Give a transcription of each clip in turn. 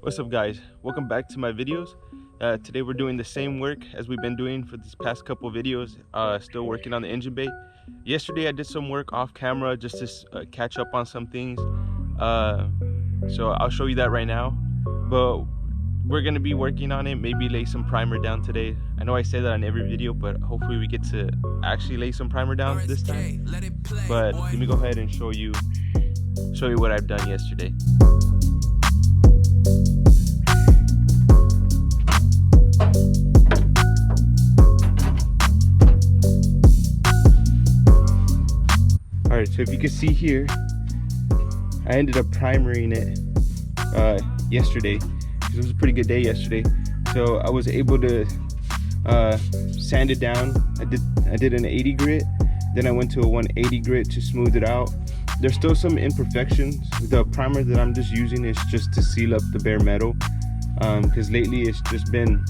What's up guys, welcome back to my videos. Today we're doing the same work as we've been doing for these past couple videos. Still working on the engine bay. Yesterday I did some work off camera just to catch up on some things, so I'll show you that right now. But we're gonna be working on it, maybe lay some primer down today. I know I say that on every video, but hopefully we get to actually lay some primer down this time. But let me go ahead and show you what I've done yesterday. Alright, so if you can see here, I ended up primering it yesterday because it was a pretty good day yesterday. So I was able to sand it down. I did an 80 grit, then I went to a 180 grit to smooth it out. There's still some imperfections. The primer that I'm just using is just to seal up the bare metal, because lately it's just been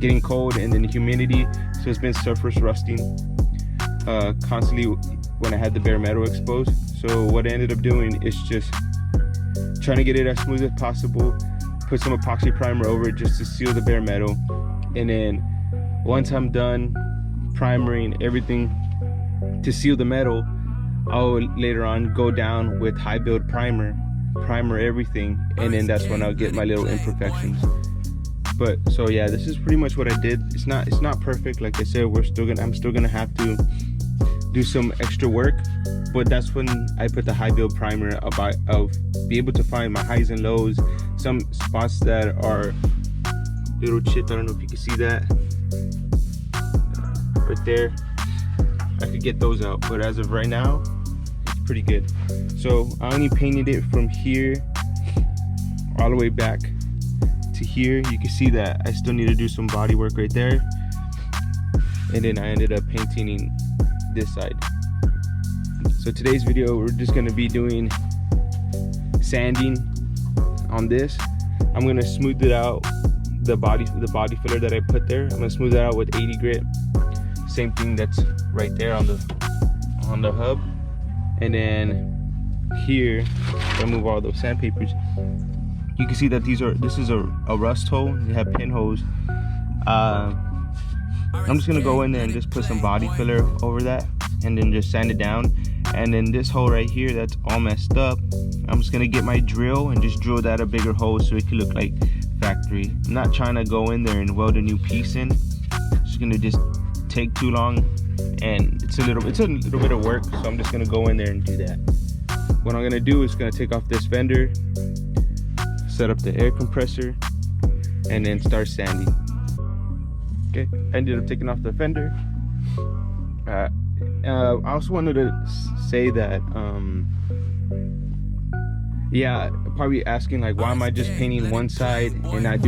getting cold and then humidity, so it's been surface rusting constantly when I had the bare metal exposed. So what I ended up doing is just trying to get it as smooth as possible, put some epoxy primer over it just to seal the bare metal, and then once I'm done primering everything to seal the metal, I'll later on go down with high build primer everything, and then that's when I'll get my little imperfections. But so yeah, this is pretty much what I did. It's not perfect, like I said. I'm still gonna have to do some extra work, but that's when I put the high build primer of be able to find my highs and lows, some spots that are little chipped. I don't know if you can see that right there. I could get those out, but as of right now it's pretty good. So I only painted it from here all the way back to here. You can see that I still need to do some body work right there, and then I ended up painting this side. So today's video, we're just going to be doing sanding on this. I'm going to smooth it out, the body filler that I put there. I'm going to smooth it out with 80 grit, same thing that's right there on the hub. And then here, I'll move all those sandpapers. You can see that this is a rust hole. You have pinholes. I'm just gonna go in there and just put some body filler over that, and then just sand it down. And then this hole right here that's all messed up, I'm just gonna get my drill and just drill that a bigger hole so it can look like factory. I'm not trying to go in there and weld a new piece in. It's gonna just take too long, and it's a little bit of work, so I'm just gonna go in there and do that. What I'm gonna do is gonna take off this fender, set up the air compressor, and then start sanding. Okay, I ended up taking off the fender. I also wanted to say that yeah, probably asking like, why am I just painting one side and not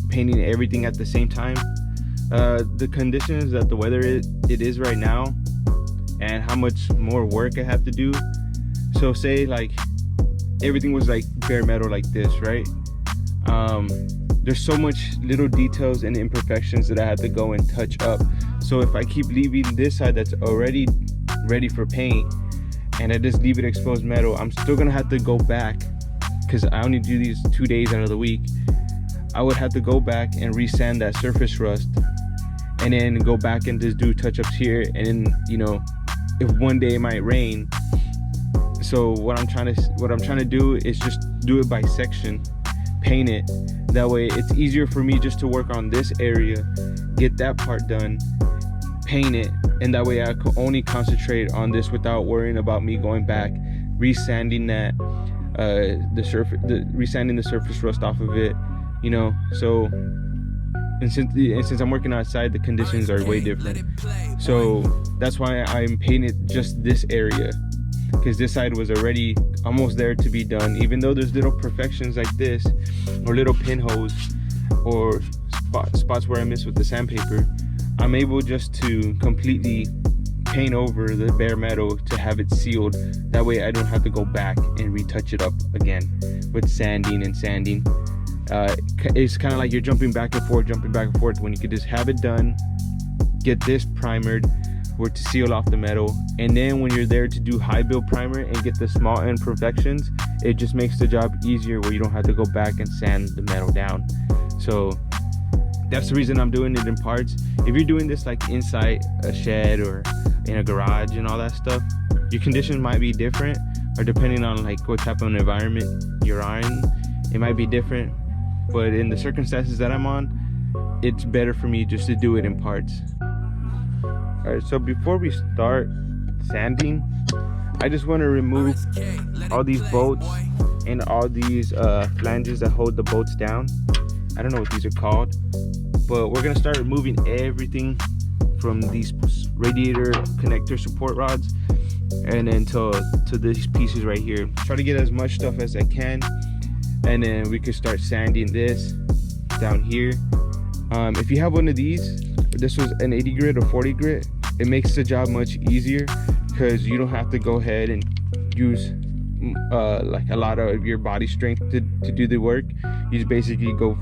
painting everything at the same time? The conditions that the weather is right now, and how much more work I have to do. So say like everything was like bare metal like this, right? There's so much little details and imperfections that I had to go and touch up. So if I keep leaving this side that's already ready for paint and I just leave it exposed metal, I'm still gonna have to go back, because I only do these 2 days out of the week. I would have to go back and resand that surface rust, and then go back and just do touch-ups here. And then, you know, if one day it might rain. So what I'm trying to do is just do it by section, paint it. That way it's easier for me just to work on this area, get that part done, paint it, and that way I can only concentrate on this without worrying about me going back, resanding that resanding the surface rust off of it, you know. So and since I'm working outside, the conditions are way different. So that's why I'm painting just this area, because this side was already almost there to be done. Even though there's little perfections like this, or little pinholes, or spots where I miss with the sandpaper, I'm able just to completely paint over the bare metal to have it sealed. That way I don't have to go back and retouch it up again with sanding. It's kind of like you're jumping back and forth when you could just have it done, get this primered, or to seal off the metal, and then when you're there to do high build primer and get the small imperfections, it just makes the job easier where you don't have to go back and sand the metal down. So that's the reason I'm doing it in parts. If you're doing this like inside a shed or in a garage and all that stuff, your conditions might be different, or depending on like what type of an environment you're in, it might be different. But in the circumstances that I'm on, it's better for me just to do it in parts. All right, so before we start sanding, I just want to remove all these bolts and all these flanges that hold the bolts down. I don't know what these are called, but we're gonna start removing everything from these radiator connector support rods and then to these pieces right here. Try to get as much stuff as I can, and then we can start sanding this down here. If you have one of these, this was an 80 grit or 40 grit, it makes the job much easier because you don't have to go ahead and use like a lot of your body strength to do the work. You just basically go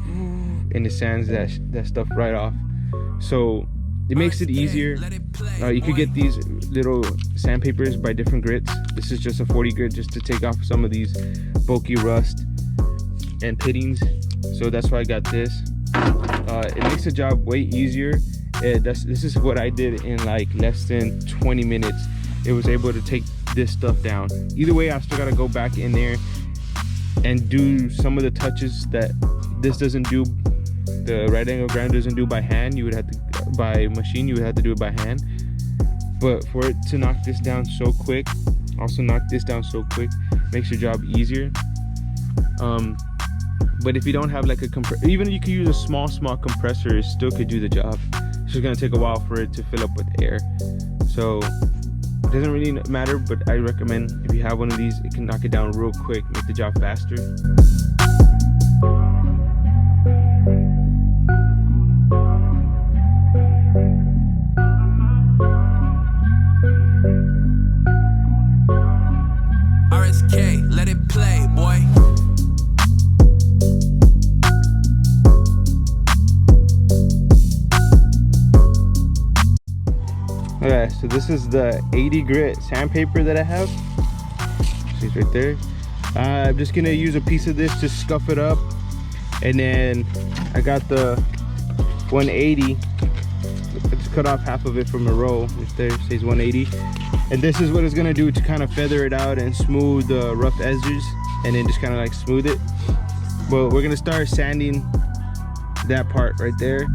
and it sands that stuff right off. So it makes it easier. You could get these little sandpapers by different grits. This is just a 40 grit just to take off some of these bulky rust and pittings. So that's why I got this. It makes the job way easier. This is what I did in like less than 20 minutes. It was able to take this stuff down. Either way, I still gotta go back in there and do some of the touches that this doesn't do. The right angle grinder doesn't do by hand. You would have to by machine. You would have to do it by hand. But for it to knock this down so quick, also knock this down so quick, makes your job easier. But if you don't have like a compressor, even if you could use a small compressor, it still could do the job. It's just gonna take a while for it to fill up with air. So it doesn't really matter, but I recommend if you have one of these, it can knock it down real quick, make the job faster. RSK, let it play, boy. Okay, so this is the 80 grit sandpaper that I have. See, it's right there. I'm just gonna use a piece of this to scuff it up, and then I got the 180. I just cut off half of it from a roll. Right there, it says 180. And this is what it's gonna do to kind of feather it out and smooth the rough edges, and then just kind of like smooth it. But we're gonna start sanding that part right there.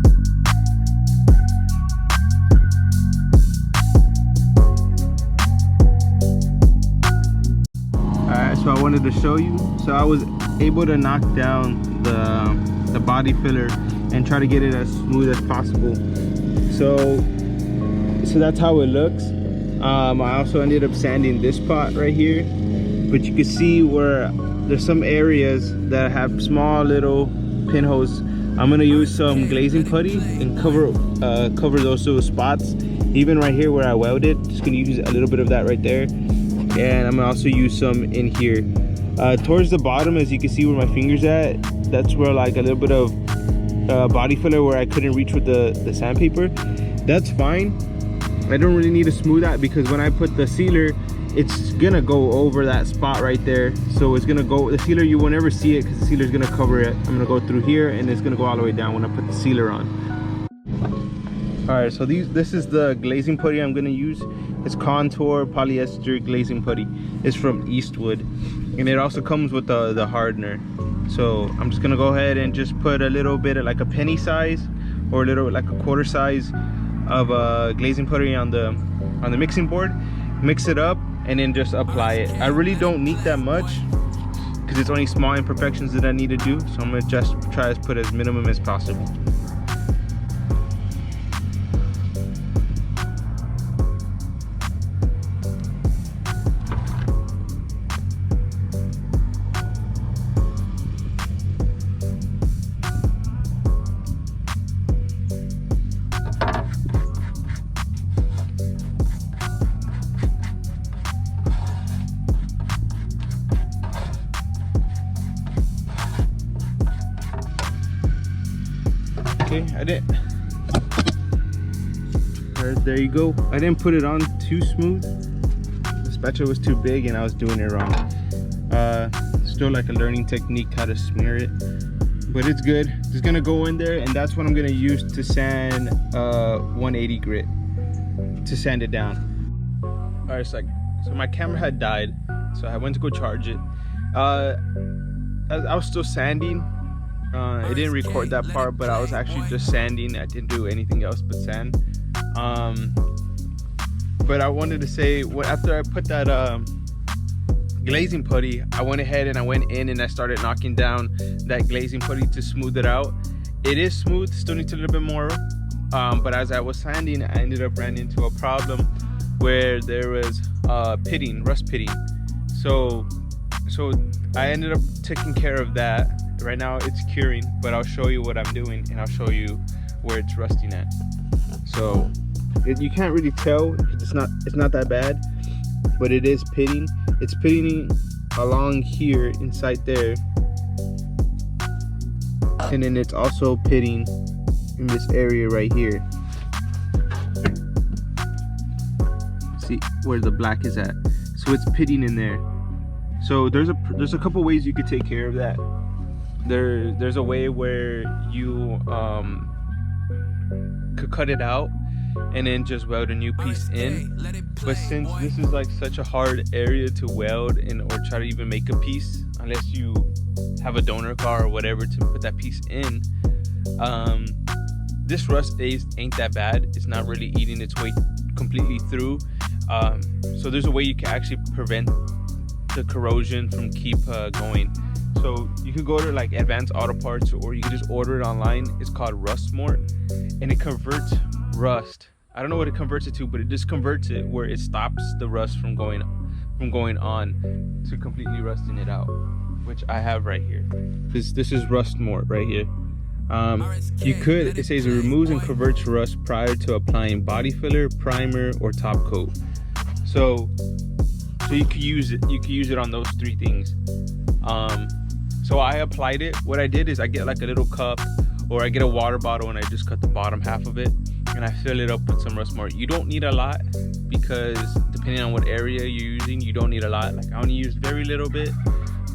So I wanted to show you. So I was able to knock down the body filler and try to get it as smooth as possible. So that's how it looks. I also ended up sanding this part right here, but you can see where there's some areas that have small little pinholes. I'm gonna use some glazing putty and cover those little spots. Even right here where I welded, just gonna use a little bit of that right there. And I'm gonna also use some in here. Towards the bottom, as you can see where my finger's at, that's where like a little bit of body filler where I couldn't reach with the sandpaper. That's fine. I don't really need to smooth that because when I put the sealer, it's gonna go over that spot right there. So it's gonna go, the sealer, you will never see it because the sealer is gonna cover it. I'm gonna go through here and it's gonna go all the way down when I put the sealer on. All right, so this is the glazing putty I'm gonna use. It's Contour polyester glazing putty. It's from Eastwood, and it also comes with the hardener. So I'm just gonna go ahead and just put a little bit of like a penny size or a little like a quarter size of glazing putty on the mixing board, mix it up, and then just apply it. I really don't need that much because it's only small imperfections that I need to do, so I'm gonna just try to put as minimum as possible. Okay, I didn't. Alright, there you go. I didn't put it on too smooth. The spatula was too big and I was doing it wrong. still like a learning technique how to smear it, but it's good. Just gonna go in there, and that's what I'm gonna use to sand 180 grit to sand it down. All right, so my camera had died, so I went to go charge it. I was still sanding. It didn't record that part, but I was actually just sanding. I didn't do anything else but sand. But I wanted to say, after I put that glazing putty, I went ahead and I went in and I started knocking down that glazing putty to smooth it out. It is smooth, still needs a little bit more. But as I was sanding, I ended up running into a problem where there was pitting, rust pitting. So I ended up taking care of that. Right now it's curing, but I'll show you what I'm doing and I'll show you where it's rusting at. So you can't really tell, it's not that bad, but it is pitting. It's pitting along here inside there, and then it's also pitting in this area right here. See where the black is at? So it's pitting in there. So there's a couple ways you could take care of that. There's a way where you could cut it out and then just weld a new piece in. But since this is like such a hard area to weld or try to even make a piece, unless you have a donor car or whatever to put that piece in, this rust ain't that bad. It's not really eating its way completely through. So there's a way you can actually prevent the corrosion from keep going. So you could go to like Advanced Auto Parts, or you can just order it online. It's called Rust Mort, and it converts rust. I don't know what it converts it to, but it just converts it where it stops the rust from going on to completely rusting it out, which I have right here. This is Rust Mort right here. It says it removes and converts rust prior to applying body filler, primer, or top coat. So you could use it. You could use it on those three things. So I applied it. What I did is I get like a little cup, or I get a water bottle, and I just cut the bottom half of it, and I fill it up with some Rust Mort. You don't need a lot, because depending on what area you're using, you don't need a lot. Like I only use very little bit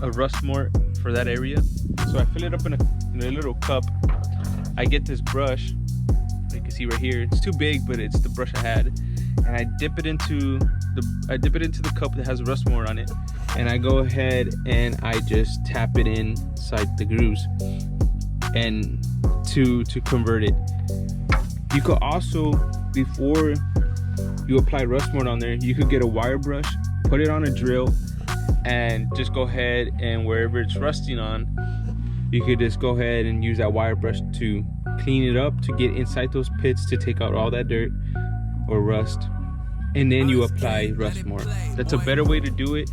of Rust Mort for that area. So I fill it up in a little cup. I get this brush, you can see right here. It's too big, but it's the brush I had, and I dip it into the cup that has Rust Mort on it, and I go ahead and I just tap it inside the grooves and to convert it. You could also, before you apply Rust Mort on there, you could get a wire brush, put it on a drill, and just go ahead and wherever it's rusting on, you could just go ahead and use that wire brush to clean it up, to get inside those pits, to take out all that dirt or rust, and then you apply Rust Mort. That's a better way to do it.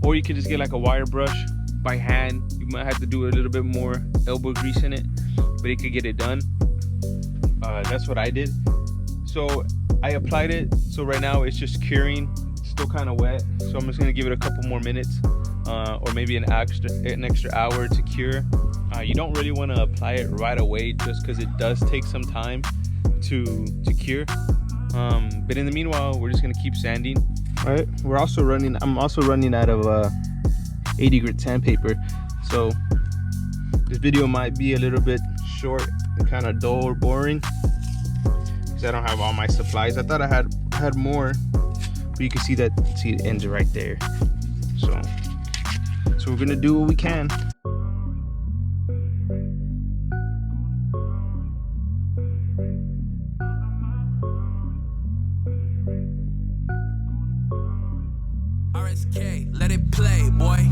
Or you could just get like a wire brush by hand. You might have to do a little bit more elbow grease in it, but you could get it done. That's what I did. So I applied it. So right now it's just curing. It's still kind of wet, so I'm just gonna give it a couple more minutes, or maybe an extra hour to cure. You don't really want to apply it right away, just because it does take some time to cure. But in the meanwhile, we're just gonna keep sanding. All right, I'm also running out of 80 grit sandpaper, so this video might be a little bit short and kind of dull or boring, because I don't have all my supplies. I thought I had more, but you can see it ends right there. So we're gonna do what we can. RSK, let it play, boy.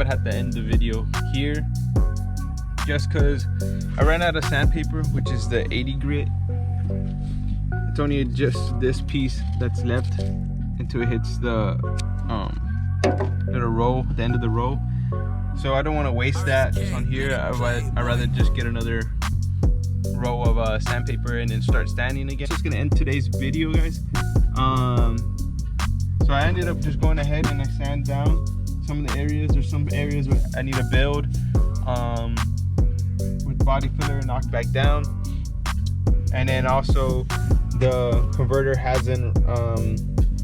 gonna have to end the video here, just because I ran out of sandpaper, which is the 80 grit. It's only just this piece that's left until it hits the little row, the end of the row. So I don't want to waste that just on here. I'd rather just get another row of sandpaper and then start sanding again. Just gonna end today's video, guys. So I ended up just going ahead and I sand down some of the areas. There's some areas where I need to build with body filler, knock back down, and then also the converter hasn't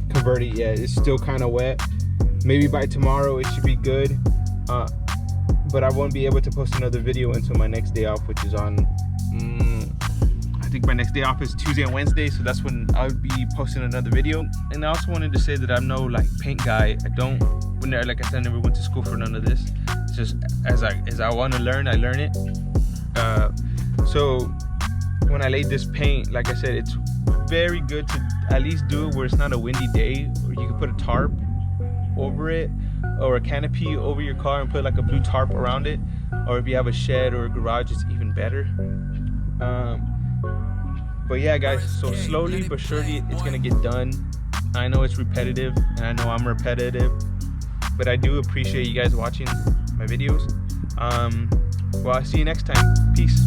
converted yet. It's still kind of wet. Maybe by tomorrow it should be good, but I won't be able to post another video until my next day off, which is on I think my next day off is Tuesday and Wednesday, so that's when I'll be posting another video. And I also wanted to say that I'm no like paint guy. I don't, like I said, I never went to school for none of this. It's just as I want to learn, I learn it. So when I laid this paint, like I said, it's very good to at least do it where it's not a windy day, or you can put a tarp over it or a canopy over your car and put like a blue tarp around it. Or if you have a shed or a garage, it's even better. But yeah, guys, so slowly but surely it's gonna get done. I know it's repetitive and I know I'm repetitive, but I do appreciate you guys watching my videos. Well, I'll see you next time. Peace.